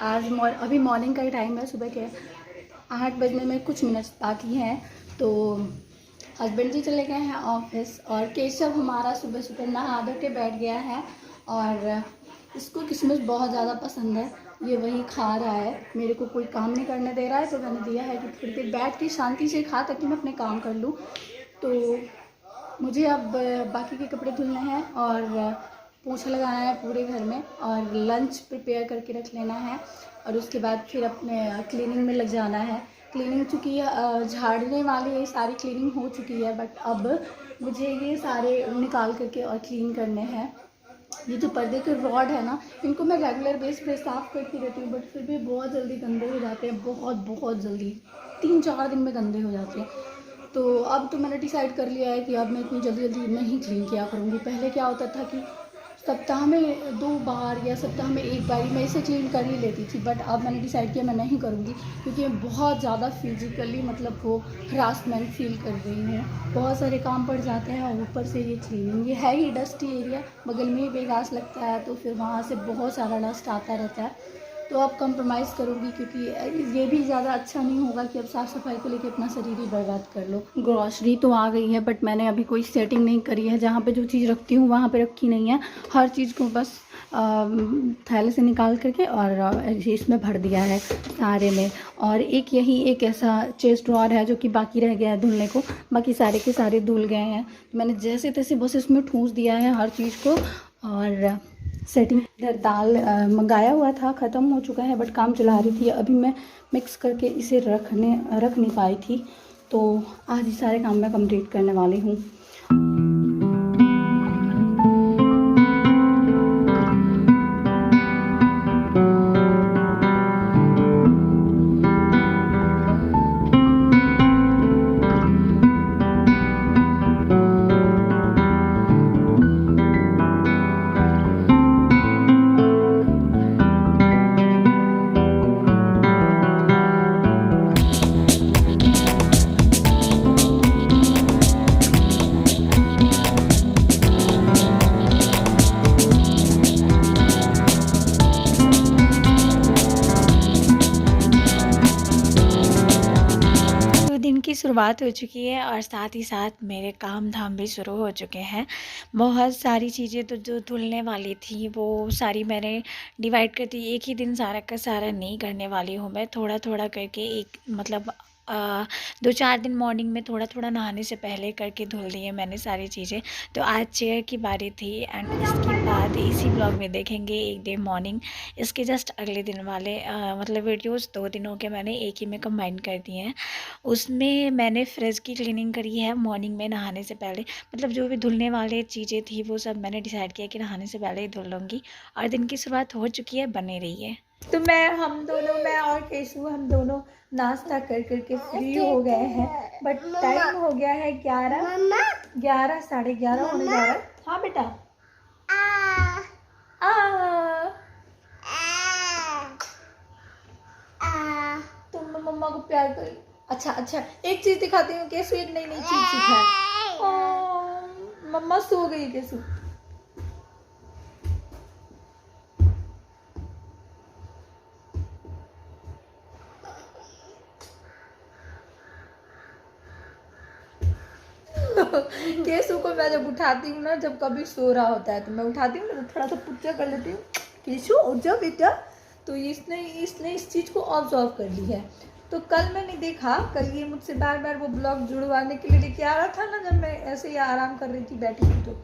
आज अभी मॉर्निंग का ही टाइम है, सुबह के 8 बजने में कुछ मिनट बाकी हैं। तो हस्बैंड जी चले गए हैं ऑफिस और केशव हमारा सुबह सुबह नहा धो के बैठ गया है और इसको किशमिश बहुत ज़्यादा पसंद है। ये वही खा रहा है, मेरे को कोई काम नहीं करने दे रहा है, तो मैंने दिया है कि थोड़ी देर बैठ के शांति से खा ताकि मैं अपने काम कर लूँ। तो मुझे अब बाकी के कपड़े धुलने हैं और पोछा लगाना है पूरे घर में और लंच प्रिपेयर करके रख लेना है और उसके बाद फिर अपने क्लीनिंग में लग जाना है। क्लीनिंग चूँकि झाड़ने वाली ये सारी क्लीनिंग हो चुकी है, बट अब मुझे ये सारे निकाल करके और क्लीन करने हैं। ये जो पर्दे के रॉड है ना, इनको मैं रेगुलर बेस पे साफ़ करती रहती हूँ, बट फिर भी बहुत जल्दी गंदे हो जाते हैं, बहुत जल्दी 3-4 दिन में गंदे हो जाते हैं। तो अब तो मैंने डिसाइड कर लिया है कि अब मैं इतनी जल्दी नहीं क्लीन किया करूँगी। पहले क्या होता था कि सप्ताह में 2 बार या सप्ताह में 1 बार मैं इसे क्लीन कर ही लेती थी, बट अब मैंने डिसाइड किया मैं नहीं करूँगी क्योंकि मैं बहुत ज़्यादा फिजिकली मतलब वो हरासमेंट फील कर रही हूँ। बहुत सारे काम पड़ जाते हैं और ऊपर से ये क्लीनिंग, ये है ही डस्टी एरिया, बगल में ही बेगास लगता है तो फिर वहाँ से बहुत सारा डस्ट आता रहता है। तो अब कंप्रोमाइज़ करूँगी क्योंकि ये भी ज़्यादा अच्छा नहीं होगा कि अब साफ़ सफाई को लेकर अपना शरीर ही बर्बाद कर लो। ग्रॉसरी तो आ गई है, बट मैंने अभी कोई सेटिंग नहीं करी है। जहाँ पे जो चीज़ रखती हूँ वहाँ पे रखी नहीं है, हर चीज़ को बस थैले से निकाल करके और इसमें भर दिया है सारे में। और एक यही एक ऐसा चेस्ट ड्रॉअर है जो कि बाकी रह गया है धुलने को, बाकी सारे के सारे धुल गए हैं। तो मैंने जैसे तैसे बस इसमें ठूँस दिया है हर चीज़ को और सेटिंग। इधर दाल मंगाया हुआ था, ख़त्म हो चुका है, बट काम चला रही थी। अभी मैं मिक्स करके इसे रख नहीं पाई थी, तो आज ये सारे काम मैं कंप्लीट करने वाली हूँ। की शुरुआत हो चुकी है और साथ ही साथ मेरे काम धाम भी शुरू हो चुके हैं। बहुत सारी चीज़ें तो जो धुलने वाली थी वो सारी मैंने डिवाइड कर दी, एक ही दिन सारा का सारा नहीं करने वाली हूँ मैं, थोड़ा थोड़ा करके एक मतलब 2-4 दिन मॉर्निंग में थोड़ा थोड़ा नहाने से पहले करके धुल दी है मैंने सारी चीज़ें। तो आज चेयर की बारी थी एंड इसके बाद इसी ब्लॉग में देखेंगे एक डे मॉर्निंग। इसके जस्ट अगले दिन वाले मतलब वीडियोस 2 दिनों के मैंने एक ही में कंबाइन कर दिए हैं। उसमें मैंने फ्रिज की क्लीनिंग करी है मॉर्निंग में नहाने से पहले, मतलब जो भी धुलने वाले चीज़ें थी वो सब मैंने डिसाइड किया कि नहाने से पहले ही धुल लूँगी और दिन की शुरुआत हो चुकी है, बने रही है। तो मैं और केशु हम दोनों नाश्ता कर करके फ्री हो गए हैं, बट टाइम हो गया है 11 साढ़े 11 होने जा रहा है। हाँ बेटा तुम मम्मा को प्यार करो। अच्छा एक चीज दिखाती हूँ, केशु एक नई चीज सीखा है। मम्मा सो गई केशु। केशु को मैं जब उठाती हूँ ना, जब कभी सो रहा होता है तो मैं उठाती हूँ ना, थोड़ा सा पुच्चा कर लेती हूँ, केशु उठ जा बेटा। तो इसने इस चीज़ को ऑब्जर्व कर ली है। तो कल मैंने देखा, कल ये मुझसे बार बार वो ब्लॉग जुड़वाने के लिए लेके आ रहा था ना, जब मैं ऐसे ही आराम कर रही थी बैठी थी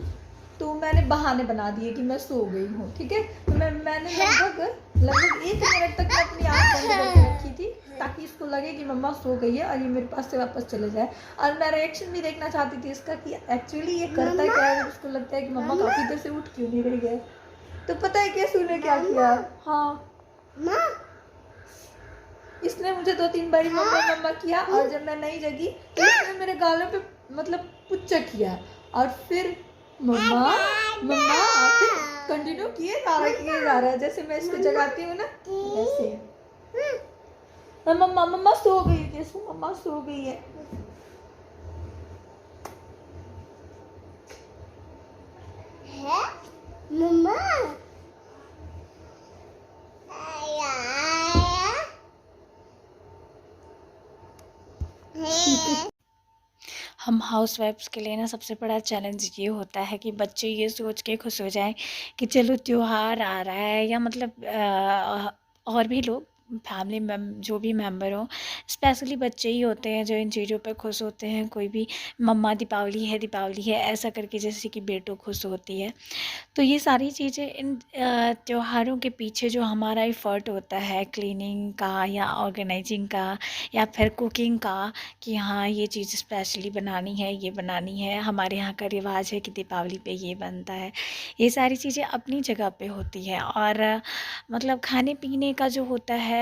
तो मैंने बहाने बना दिए कि मैं सो गई हूँ। ठीक है, तो मैंने लगभग 1 मिनट तक मैं अपनी आँख बंद करके रखी थी ताकि इसको लगे कि मम्मा सो गई है और ये मेरे पास से वापस चले जाए। और मैं रिएक्शन भी देखना चाहती थी इसका कि एक्चुअली ये करता क्या है। उसको लगता है कि मम्मा काफ़ी देर से उठ क्यों नहीं रही है। तो पता है केशु ने क्या किया? हाँ, इसने मुझे 2-3 बारी मम्मा किया और जब मैं नहीं जगी तो इसने मेरे गालों पे मतलब पुच्चा किया और फिर मम्मा फिर कंटिन्यू किए जा रहा है। जैसे मैं इसको जगाती हूँ ना वैसे। मम्मा सो गई है केशु, मम्मा सो गई है। मम्मा हम हाउसवाइफ्स के लिए ना सबसे बड़ा चैलेंज ये होता है कि बच्चे ये सोच के खुश हो जाएं कि चलो त्योहार आ रहा है, या मतलब और भी लोग फैमिली में जो भी मेंबर हो, स्पेशली बच्चे ही होते हैं जो इन चीज़ों पे खुश होते हैं। कोई भी मम्मा दीपावली है ऐसा करके, जैसे कि बेटो खुश होती है। तो ये सारी चीज़ें इन त्योहारों के पीछे जो हमारा एफ़र्ट होता है क्लीनिंग का या ऑर्गेनाइजिंग का या फिर कुकिंग का, कि हाँ ये चीज़ स्पेशली बनानी है, ये बनानी है, हमारे यहाँ का रिवाज है कि दीपावली पे ये बनता है। ये सारी चीज़ें अपनी जगह पे होती है, और मतलब खाने पीने का जो होता है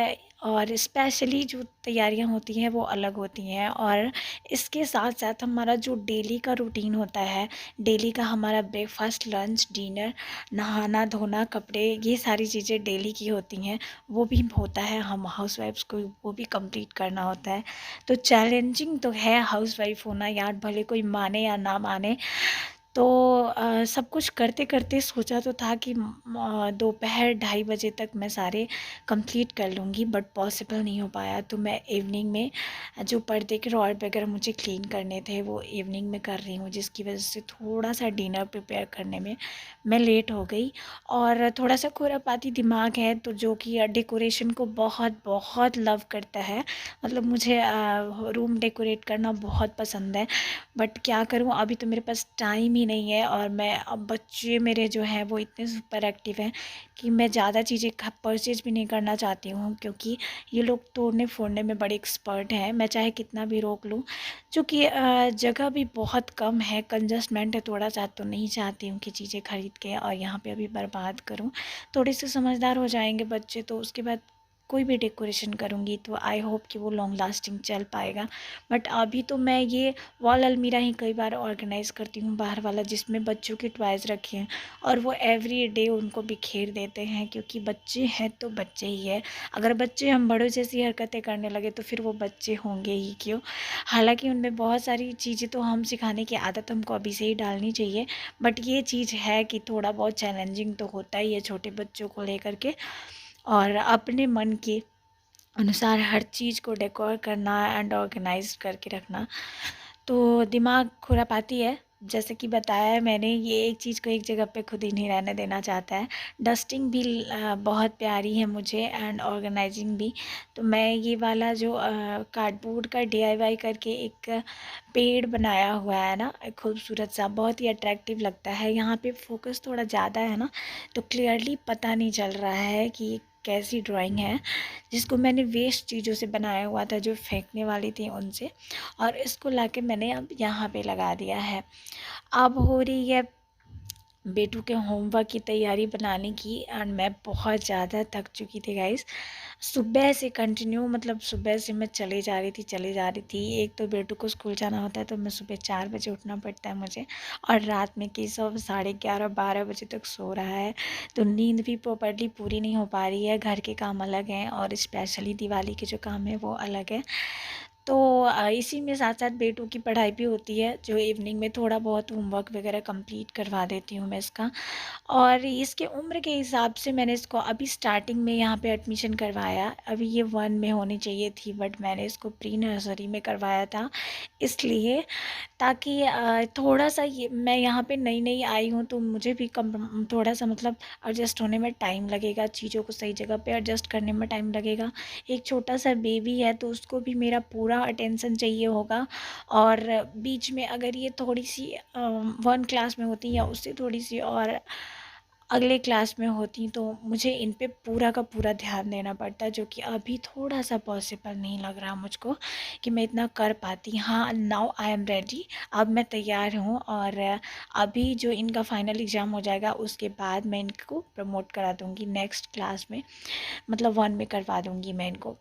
और स्पेशली जो तैयारियां होती हैं वो अलग होती हैं। और इसके साथ साथ हमारा जो डेली का रूटीन होता है, डेली का हमारा ब्रेकफास्ट, लंच, डिनर, नहाना धोना, कपड़े, ये सारी चीज़ें डेली की होती हैं, वो भी होता है। हम हाउसवाइफ्स को वो भी कंप्लीट करना होता है। तो चैलेंजिंग तो है हाउसवाइफ होना यार, भले कोई माने या ना माने। तो सब कुछ करते करते सोचा तो था कि दोपहर 2:30 बजे तक मैं सारे कंप्लीट कर लूँगी, बट पॉसिबल नहीं हो पाया। तो मैं इवनिंग में जो पर्दे के रॉड वगैरह मुझे क्लीन करने थे वो इवनिंग में कर रही हूँ, जिसकी वजह से थोड़ा सा डिनर प्रिपेयर करने में मैं लेट हो गई। और थोड़ा सा खुरापाती दिमाग है, तो जो कि डेकोरेशन को बहुत बहुत लव करता है। मतलब मुझे रूम डेकोरेट करना बहुत पसंद है, बट क्या करूँ, अभी तो मेरे पास टाइम ही नहीं है। और मैं अब बच्चे मेरे जो हैं वो इतने सुपर एक्टिव हैं कि मैं ज़्यादा चीज़ें परचेज भी नहीं करना चाहती हूँ, क्योंकि ये लोग तोड़ने फोड़ने में बड़े एक्सपर्ट हैं। मैं चाहे कितना भी रोक लूँ, चूँकि जगह भी बहुत कम है, कंजस्टमेंट है थोड़ा सा, तो नहीं चाहती हूँ कि चीज़ें खरीद के और यहाँ पे अभी बर्बाद करूँ। थोड़े से समझदार हो जाएंगे बच्चे तो उसके बाद कोई भी डेकोरेशन करूँगी तो आई होप कि वो लॉन्ग लास्टिंग चल पाएगा। बट अभी तो मैं ये वॉल अलमीरा ही कई बार ऑर्गेनाइज़ करती हूँ बाहर वाला, जिसमें बच्चों के टॉयज़ रखे हैं, और वो एवरी डे उनको बिखेर देते हैं, क्योंकि बच्चे हैं तो बच्चे ही है। अगर बच्चे हम बड़ों जैसी हरकतें करने लगे तो फिर वो बच्चे होंगे ही क्यों। हालांकि उनमें बहुत सारी चीज़ें तो हम सिखाने की आदत हमको अभी से ही डालनी चाहिए, बट ये चीज़ है कि थोड़ा बहुत चैलेंजिंग तो होता ही है छोटे बच्चों को लेकर के, और अपने मन के अनुसार हर चीज़ को डेकोर करना एंड ऑर्गेनाइज करके रखना तो दिमाग खुरापाती है। जैसे कि बताया है मैंने, ये एक चीज़ को एक जगह पे खुद ही नहीं रहने देना चाहता है। डस्टिंग भी बहुत प्यारी है मुझे, एंड ऑर्गेनाइजिंग भी। तो मैं ये वाला जो कार्डबोर्ड का DIY करके एक पेड़ बनाया हुआ है ना, एक खूबसूरत सा, बहुत ही अट्रैक्टिव लगता है। यहाँ पे फोकस थोड़ा ज़्यादा है ना, तो क्लियरली पता नहीं चल रहा है कि ये कैसी ड्राइंग है, जिसको मैंने वेस्ट चीज़ों से बनाया हुआ था जो फेंकने वाली थी उनसे, और इसको लाके मैंने अब यहाँ पे लगा दिया है। अब हो रही है बेटू के होमवर्क की तैयारी बनाने की, एंड मैं बहुत ज़्यादा थक चुकी थी गाइस। सुबह से कंटिन्यू, मतलब सुबह से मैं चले जा रही थी। एक तो बेटू को स्कूल जाना होता है तो मैं सुबह 4 बजे उठना पड़ता है मुझे, और रात में केशव 11:30-12 बजे तक सो रहा है, तो नींद भी प्रॉपर्ली पूरी नहीं हो पा रही है। घर के काम अलग हैं और स्पेशली दिवाली के जो काम है वो अलग है। तो इसी में साथ साथ बेटू की पढ़ाई भी होती है, जो इवनिंग में थोड़ा बहुत होमवर्क वगैरह कंप्लीट करवा देती हूँ मैं इसका। और इसके उम्र के हिसाब से मैंने इसको अभी स्टार्टिंग में यहाँ पे एडमिशन करवाया। अभी ये 1 में होनी चाहिए थी, बट मैंने इसको प्री नर्सरी में करवाया था, इसलिए ताकि थोड़ा सा ये, मैं यहाँ पे नई नई आई हूँ तो मुझे भी कम थोड़ा सा मतलब एडजस्ट होने में टाइम लगेगा, चीज़ों को सही जगह पे एडजस्ट करने में टाइम लगेगा। एक छोटा सा बेबी है तो उसको भी मेरा पूरा अटेंशन चाहिए होगा। और बीच में अगर ये थोड़ी सी 1 क्लास में होती या उससे थोड़ी सी और अगले क्लास में होती तो मुझे इन पे पूरा का पूरा ध्यान देना पड़ता, जो कि अभी थोड़ा सा पॉसिबल नहीं लग रहा मुझको कि मैं इतना कर पाती। हाँ, नाउ आई एम रेडी, अब मैं तैयार हूँ। और अभी जो इनका फाइनल एग्ज़ाम हो जाएगा उसके बाद मैं इनको प्रमोट करा दूँगी नेक्स्ट क्लास में, मतलब 1 में करवा दूँगी मैं इनको,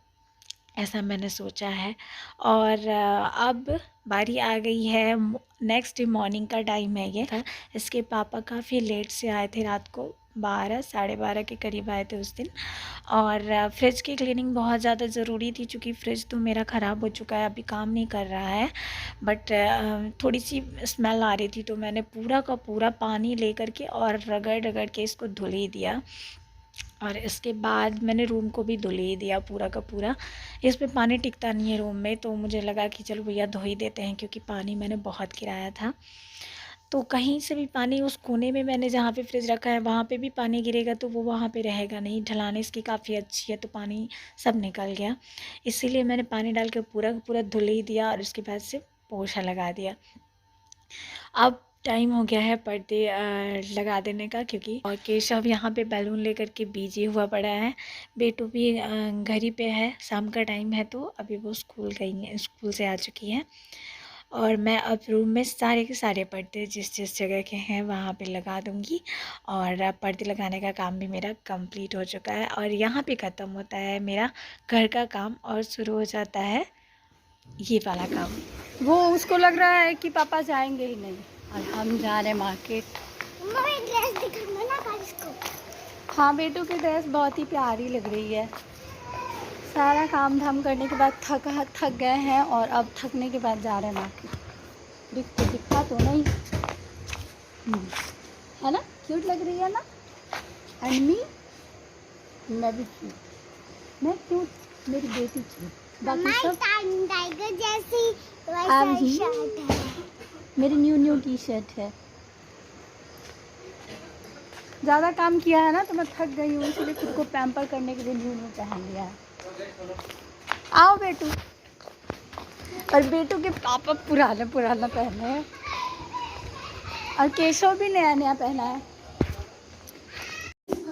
ऐसा मैंने सोचा है। और अब बारी आ गई है, नेक्स्ट डे मॉर्निंग का टाइम है ये था। इसके पापा काफ़ी लेट से आए थे, रात को 12 साढ़े 12 के करीब आए थे उस दिन। और फ्रिज की क्लीनिंग बहुत ज़्यादा ज़रूरी थी, क्योंकि फ्रिज तो मेरा ख़राब हो चुका है, अभी काम नहीं कर रहा है। बट थोड़ी सी स्मेल आ रही थी, तो मैंने पूरा का पूरा पानी ले करके और रगड़ रगड़ के इसको धुल ही दिया। और इसके बाद मैंने रूम को भी धुल ही दिया पूरा का पूरा। इस पे पानी टिकता नहीं है रूम में, तो मुझे लगा कि चलो भैया धो ही देते हैं, क्योंकि पानी मैंने बहुत गिराया था। तो कहीं से भी पानी, उस कोने में मैंने जहाँ पे फ्रिज रखा है वहाँ पे भी पानी गिरेगा तो वो वहाँ पे रहेगा नहीं। ढलान इसकी काफ़ी अच्छी है तो पानी सब निकल गया, इसीलिए मैंने पानी डाल के पूरा का पूरा धुल ही दिया और उसके बाद से पोछा लगा दिया। अब टाइम हो गया है पर्दे लगा देने का, क्योंकि और केशव यहाँ पे बैलून लेकर के बिजी हुआ पड़ा है। बेटू भी घर ही पे है, शाम का टाइम है तो अभी वो स्कूल गई है, स्कूल से आ चुकी है। और मैं अब रूम में सारे के सारे पर्दे जिस जिस जगह के हैं वहाँ पे लगा दूँगी। और अब पर्दे लगाने का काम भी मेरा कंप्लीट हो चुका है और यहाँ पे ख़त्म होता है मेरा घर का काम और शुरू हो जाता है ये वाला काम। वो उसको लग रहा है कि पापा जाएंगे ही नहीं और हम जा रहे हैं मार्केट। ड्रेस दिखाना ना गाइस को। हाँ, बेटू की ड्रेस बहुत ही प्यारी लग रही है। सारा काम धाम करने के बाद थक गए हैं और अब थकने के बाद जा रहे हैं मार्केट। दिखता तो नहीं है ना, क्यूट लग रही है ना। एंड मी, मैं भी क्यूट, मैं क्यूट, मेरी बेटी क्यूट, बाकी सब टाइगर जैसी अब ही शर्ट है। मेरी न्यू टी शर्ट है। ज़्यादा काम किया है ना तो मैं थक गई हूँ, इसलिए खुद को पैम्पर करने के लिए न्यू पहन लिया है। आओ बेटू। और बेटू के पापा पुराना पहने हैं और केशव भी नया पहना है।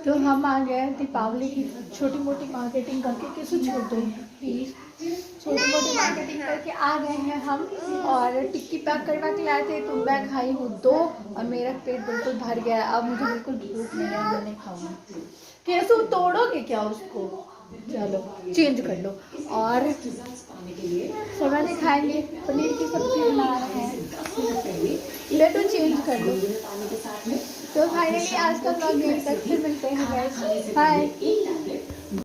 तो हम आ गए दीपावली की छोटी मोटी मार्केटिंग करके, किसी छोटे प्लीज छोटी मोटी मार्केटिंग करके आ गए हैं हम। और टिक्की पैक करवा के लाए थे तो मैं खाई हूँ 2 और मेरा पेट बिल्कुल भर गया है। अब मुझे बिल्कुल भूख नहीं है, मैं नहीं खाऊंगी। कैसे तोड़ोगे क्या उसको, चलो चेंज कर लो। और सवाने खाएंगे, पनीर की सब्जी बना रहे हैं, ले तो चेंज कर लो। तो फाइनली आज का व्लॉग यहीं तक, फिर मिलते हैं गाइस, बाय।